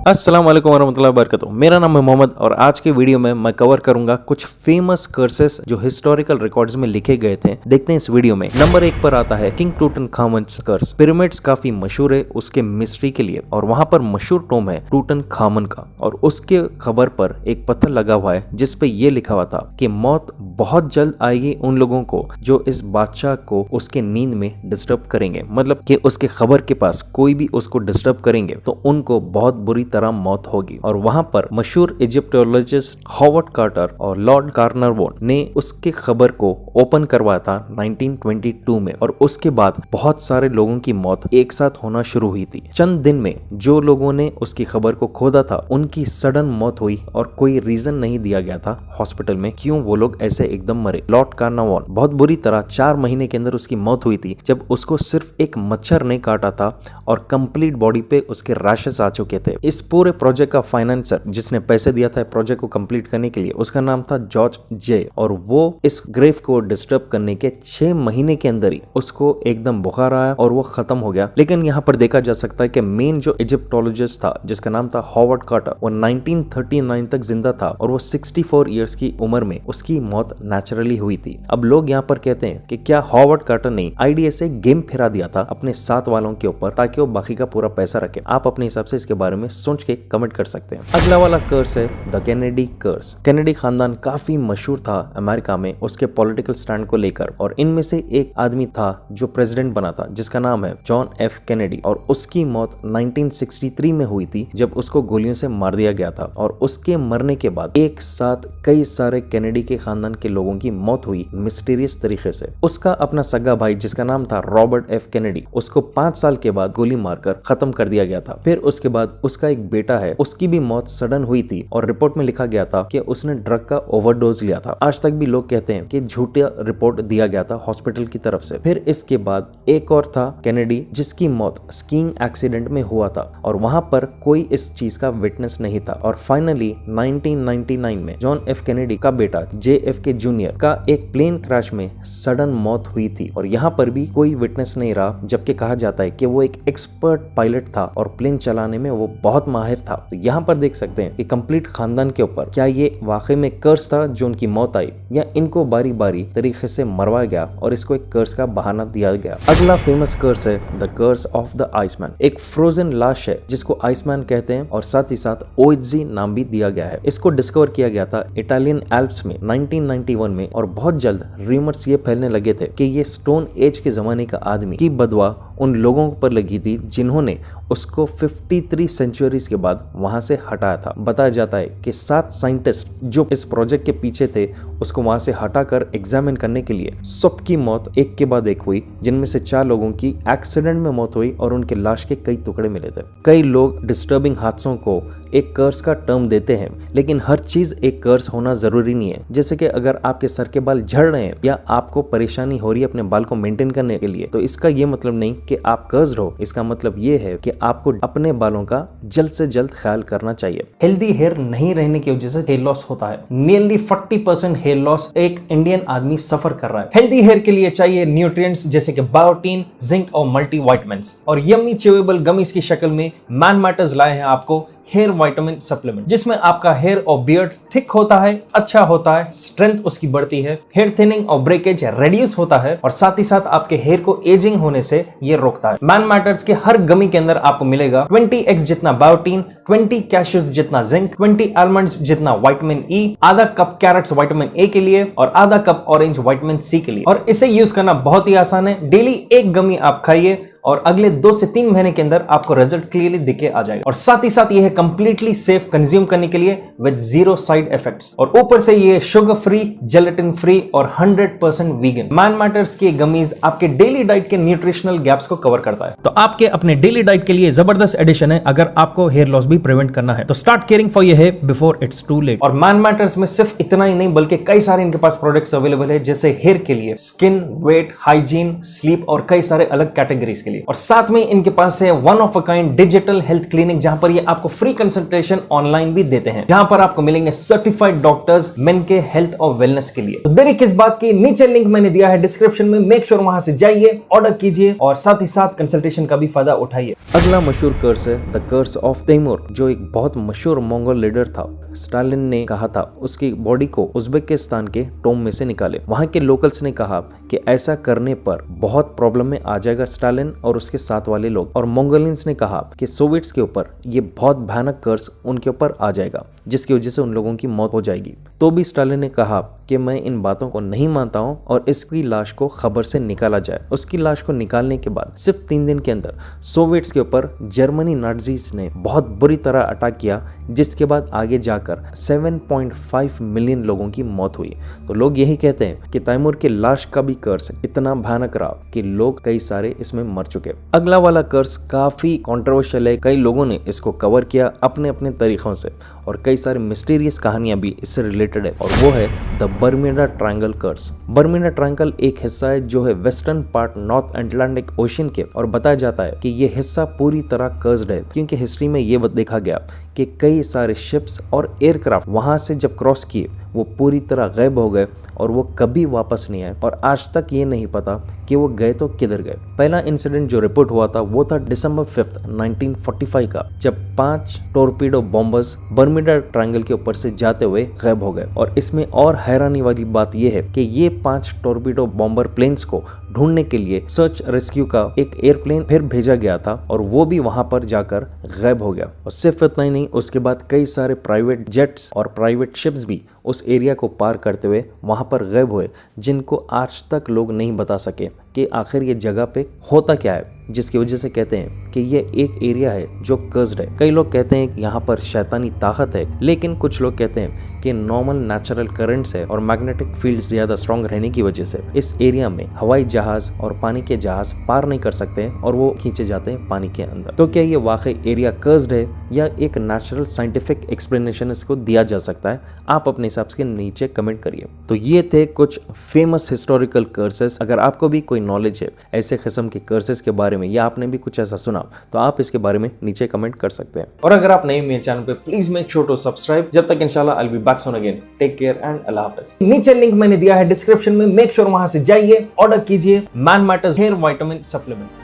अस्सलाम वालेकुम वरहमतुल्लाहि वबरकातुहू। मेरा नाम है मोहम्मद और आज के वीडियो में मैं कवर करूंगा कुछ फेमस कर्सेस जो हिस्टोरिकल रिकॉर्ड्स में लिखे गए थे। देखते हैं इस वीडियो में। नंबर 1 पर आता है किंग टूटनखामन्स कर्स। पिरामिड्स काफी मशहूर है उसके मिस्ट्री के लिए और वहां पर मशहूर टोम है टूटनखामन का और उसके खबर पर एक पत्थर लगा हुआ है जिसपे ये लिखा हुआ था कि मौत बहुत जल्द आएगी उन लोगों को जो इस बादशाह को उसके नींद में डिस्टर्ब करेंगे, मतलब कि उसके खबर के पास कोई भी उसको डिस्टर्ब करेंगे तो उनको बहुत बुरी तरह मौत होगी। और वहां पर मशहूर इजिप्टोलॉजिस्ट हॉवर्ड कार्टर और लॉर्ड कार्नरवोन ने उसके खबर को ओपन करवाया था 1922 में और उसके बाद बहुत सारे लोगों की मौत एक साथ होना शुरू हुई थी। चंद दिन में जो लोगों ने उसकी खबर को खोदा था उनकी सडन मौत हुई और कोई रीजन नहीं दिया गया था हॉस्पिटल में क्यों वो लोग ऐसे एकदम मरे। लॉर्ड कार्नरवोन बहुत बुरी तरह 4 महीने के अंदर उसकी मौत हुई थी जब उसको सिर्फ एक मच्छर ने काटा था और कंप्लीट बॉडी पे उसके रैशेस आ चुके थे। इस पूरे प्रोजेक्ट का फाइनेंसर जिसने पैसे दिया था प्रोजेक्ट को कंप्लीट करने के लिए उसका नाम था जॉर्ज जे और वो इस ग्रेव को डिस्टर्ब करने के 6 महीने के अंदर ही उसको एकदम बुखार आया और वो खत्म हो गया। लेकिन यहाँ पर देखा जा सकता है कि मेन जो इजिप्टोलॉजिस्ट था जिसका नाम था हॉवर्ड कार्टर वो 1939 तक जिंदा था और वो 64 इयर्स की उम्र में उसकी मौत नेचुरली हुई थी। अब लोग यहाँ पर कहते हैं कि क्या हॉवर्ड कार्टर ने आईडिया से गेम फिरा दिया था अपने साथ वालों के ऊपर ताकि वो बाकी का पूरा पैसा रखे। आप अपने हिसाब से इसके बारे में सोच के कमेंट कर सकते हैं। अगला वाला कर्स है द कैनेडी कर्स। कैनेडी खानदान काफी मशहूर था अमेरिका में उसके पॉलिटिकल स्टैंड को लेकर और इनमें से एक आदमी था जो प्रेसिडेंट बना था जिसका नाम है जॉन एफ कैनेडी और उसकी मौत 1963 में हुई थी जब उसको गोलियों से मार दिया गया था और उसके मरने के बाद एक साथ कई सारे कैनेडी के खानदान के लोगों की मौत हुई मिस्टीरियस तरीके से। उसका अपना सगा भाई जिसका नाम था रॉबर्ट एफ कैनेडी उसको 5 साल के बाद गोली मारकर खत्म कर दिया गया था। फिर उसके बाद उसका एक बेटा है उसकी भी मौत सडन हुई थी और रिपोर्ट में लिखा गया था कि उसने ड्रग का ओवरडोज लिया था। आज तक भी लोग कहते हैं कि झूठा रिपोर्ट दिया गया था हॉस्पिटल की तरफ से। फिर इसके बाद एक और था कैनेडी जिसकी मौत स्कीइंग एक्सीडेंट में हुआ था और वहां पर कोई इस चीज का विटनेस नहीं था। और फाइनली 1999 में जॉन एफ कैनेडी का बेटा JFK जूनियर का एक प्लेन क्रैश में सडन मौत हुई थी और यहाँ पर भी कोई विटनेस नहीं रहा जबकि कहा जाता है कि वो एक एक्सपर्ट पायलट था और प्लेन चलाने में वो बहुत माहिर था। तो यहाँ पर देख सकते हैं कि कंप्लीट खानदान के ऊपर क्या ये वाकई में कर्स था जो उनकी मौत आई या इनको बारी बारी तरीके से मरवाया गया और इसको एक कर्स का बहाना दिया गया। अगला फेमस कर्स है the curse of the iceman. एक फ्रोजन लाश है जिसको आइसमैन कहते हैं और साथ ही साथ OHG नाम भी दिया गया है। इसको डिस्कवर किया गया था इटालियन एल्प्स में 1991 में और बहुत जल्द रूमर्स ये फैलने लगे थे कि ये स्टोन एज के जमाने का आदमी की बदवा उन लोगों पर लगी थी जिन्होंने उसको 53 सेंचुरीज के बाद वहां से हटाया था। बताया जाता है कि 7 साइंटिस्ट जो इस प्रोजेक्ट के पीछे थे उसको वहां से हटाकर एग्जामिन करने के लिए सबकी मौत एक के बाद एक हुई जिनमें से 4 लोगों की एक्सीडेंट में मौत हुई और उनके लाश के कई टुकड़े मिले थे। कई लोग डिस्टर्बिंग हादसों को एक कर्स का टर्म देते हैं लेकिन हर चीज एक कर्स होना जरूरी नहीं है। जैसे कि अगर आपके सर के बाल झड़ रहे हैं या आपको परेशानी हो रही है अपने बाल को मेंटेन करने के लिए तो इसका ये मतलब नहीं कि आप कर्स्ड हो। इसका मतलब ये है कि आपको अपने बालों का जल्द से जल्द ख्याल करना चाहिए। हेल्दी हेयर नहीं रहने की वजह से हेयर लॉस होता है। नियरली 40% हेयर लॉस एक इंडियन आदमी सफर कर रहा है। हेल्दी हेयर के लिए चाहिए न्यूट्रिएंट्स जैसे कि बायोटीन, जिंक और मल्टीविटामिन्स और यम्मी च्यूएबल गमीज की शक्ल में मैन मैटर्स लाए हैं आपको हेयर विटामिन सप्लीमेंट जिसमें आपका हेयर और बियर्ड थिक होता है, अच्छा होता है, स्ट्रेंथ उसकी बढ़ती है, हेयर थिनिंग और ब्रेकेज रेड्यूस होता है और साथ ही साथ आपके हेयर को एजिंग होने से ये रोकता है। मैन मैटर्स के हर गमी के अंदर आपको मिलेगा 20x जितना बायोटीन, 20 कैशूज जितना जिंक, 20 आलमंड्स जितना विटामिन E, आधा कप कैरेट्स विटामिन A के लिए और आधा कप ऑरेंज विटामिन C के लिए। और इसे यूज करना बहुत ही आसान है। डेली एक गमी आप खाइए और अगले 2 से 3 महीने के अंदर आपको रिजल्ट क्लियरली दिख के आ जाएगा। और साथ ही साथ ये है कंप्लीटली सेफ कंज्यूम करने के लिए विद 0 साइड इफेक्ट्स और ऊपर से ये शुगर फ्री, जेलेटिन फ्री और 100% वीगन। मैन मैटर्स के गमीज आपके डेली डाइट के न्यूट्रिशनल गैप्स को कवर करता है। तो आपके अपने डेली डाइट के लिए जबरदस्त एडिशन है अगर आपको हेयर लॉस भी प्रिवेंट करना है तो start caring for your hair before it's too late. और मैन मैटर्स में सिर्फ इतना ही नहीं बल्कि कई सारे इनके पास प्रोडक्ट्स अवेलेबल है जैसे हेयर के लिए, स्किन, वेट, हाइजीन, स्लीप और कई सारे अलग कैटेगरीज के लिए। और साथ में इनके पास है one of a kind digital health clinic जहां पर ये आपको फ्री कंसल्टेशन ऑनलाइन भी देते हैं जहां पर आपको मिलेंगे सर्टिफाइड डॉक्टर्स मेन के हेल्थ और वेलनेस के लिए। तो देरी किस बात की, नीचे लिंक मैंने दिया है डिस्क्रिप्शन में, मेक श्योर वहां से जाइए, ऑर्डर कीजिए और साथ ही साथ कंसल्टेशन का भी फायदा उठाइए। अगला मशहूर कर्स है the curse of Timur. Timur जो एक बहुत मशहूर मंगोल लीडर था, स्टालिन ने कहा था उसकी बॉडी को उज्बेकिस्तान के टोम में से निकाले। वहां के लोकल्स ने कहा कि ऐसा करने पर बहुत प्रॉब्लम में आ जाएगा स्टालिन और उसके साथ वाले लोग, और मंगोलियंस ने कहा कि सोवियट्स के ऊपर ये बहुत भयानक कर्ज उनके ऊपर आ जाएगा जिसकी वजह से उन लोगों की मौत हो जाएगी। तो भी स्टालिन ने कहा कि मैं इन बातों को नहीं मानता हूं और इसकी लाश को खबर से निकाला जाए। उसकी लाश को निकालने के बाद सिर्फ 3 दिन के अंदर सोवियट्स के ऊपर जर्मनी नाज़ीज ने बहुत बुरी तरह अटैक किया, जिसके बाद आगे जाकर 7.5 मिलियन लोगों की मौत हुई। तो लोग यही कहते हैं कि तैमूर के लाश का भी कर्ज इतना भयानक रहा कि लोग कई सारे इसमें मर चुके। अगला वाला कर्ज काफी कंट्रोवर्शियल है, कई लोगों ने इसको कवर किया अपने अपने तरीकों से और कई सारी मिस्टीरियस कहानियां भी इससे रिलेटेड है, और वो है the Bermuda Triangle curse. Bermuda Triangle एक हिस्सा है जो है western part north Atlantic ocean के, और बताया जाता है कि ये हिस्सा पूरी तरह कर्स्ड है क्योंकि हिस्ट्री में ये देखा गया कि कई सारे शिप्स और एयरक्राफ्ट वहां से जब क्रॉस किए वो पूरी तरह गायब हो गए और वो कभी वापस नहीं आए, और आज तक ये नहीं पता कि वो गए तो किधर गए। पहला इंसिडेंट जो रिपोर्ट हुआ था वो था December 5, 1945 का, जब 5 टोरपीडो बॉम्बर्स बर्म्यूडा ट्रायंगल के ऊपर से जाते हुए गायब हो गए। और इसमें और हैरानी वाली बात यह है कि ये 5 टोरपीडो बॉम्बर प्लेन्स को ढूंढने के लिए सर्च रेस्क्यू का एक एयरप्लेन फिर भेजा गया था और वो भी वहां पर जाकर गायब हो गया। और सिर्फ इतना ही नहीं, उसके बाद कई सारे प्राइवेट जेट्स और प्राइवेट शिप्स भी उस एरिया को पार करते हुए वहां पर गायब हुए, जिनको आज तक लोग नहीं बता सके कि आखिर ये जगह पे होता क्या है, जिसकी वजह से कहते हैं कि ये एक एरिया है जो कर्स्ड है। कई लोग कहते हैं यहाँ पर शैतानी ताकत है, लेकिन कुछ लोग कहते हैं कि नॉर्मल नेचुरल करंट्स है और मैग्नेटिक फील्ड ज्यादा स्ट्रॉन्ग रहने की वजह से इस एरिया में हवाई जहाज और पानी के जहाज पार नहीं कर सकते हैं और वो खींचे जाते हैं पानी के अंदर। तो क्या ये वाकई एरिया कर्स्ड है या एक नेचुरल साइंटिफिक एक्सप्लेनेशन इसको दिया जा सकता है? आप अपने हिसाब से नीचे कमेंट करिए। तो ये थे कुछ फेमस हिस्टोरिकल कर्सेस। अगर आपको भी कोई नॉलेज है ऐसे किस्म के कर्सेस के बारे में या आपने भी कुछ ऐसा सुना तो आप इसके बारे में नीचे कमेंट कर सकते हैं। और अगर आप नए मेरे चैनल पे please make sure to subscribe. जब तक इंशाल्लाह I will be back soon again. Take care and अल्लाह हाफिज। नीचे लिंक मैंने दिया है डिस्क्रिप्शन में, मेक श्योर वहां से जाइए, ऑर्डर कीजिए Man Matters hair vitamin supplement.